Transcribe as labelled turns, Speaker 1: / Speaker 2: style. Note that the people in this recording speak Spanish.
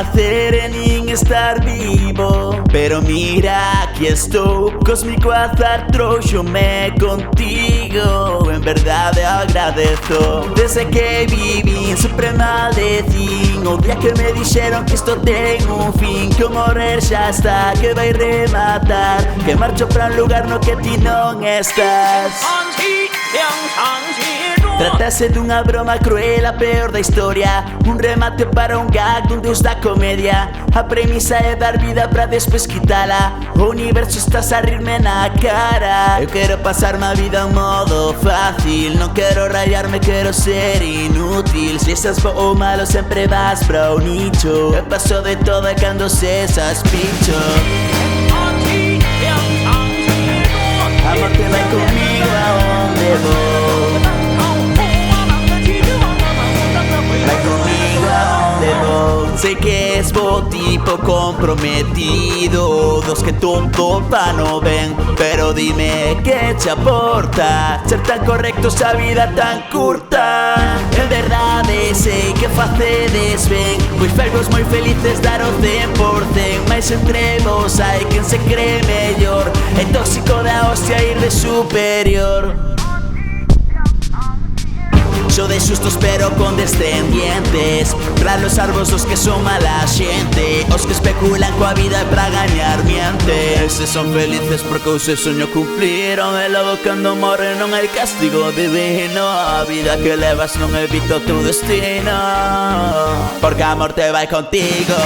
Speaker 1: nacer nin estar vivo. Pero mira, aquí estou, cósmico azar trouxome contigo. En verdade agradezo, desde que viví sempre maldecín. O día que me dixeron que isto ten un fin, que o morrer xa está, que vai rematar, que marcho pra un lugar no que ti non estás. Tratase dunha broma cruel, a peor da historia, un remate para un gag dun deus da comedia. A premisa é dar vida pra despois quitala. O universo estás a rirme na cara. Eu quero pasarme a vida en modo fácil, non quero rayarme, quero ser inútil. Si estás bo ou malo sempre vas pra un nicho. Eu paso de todo e cando cesas pincho. Amor, te vai comigo aonde vou. Sei que es bo tipo comprometido, dos que todo no ven. Pero dime que te aporta ser tan correcto esa vida tan curta. En verdade sei que facedes ben, pois faivos moi felices dar o 100%. Mais entre vos hai quen se cree mellor, é tóxico da hostia ir de superior. Yo de sustos pero condescendientes, pra los arbos os que son mala xente, os que especulan coa vida pra gañar miente. Eses son felices porque o seu soño cumpliron, e logo cando morre non hai castigo divino. A vida que levas non evita o teu destino, porque amor te vai contigo.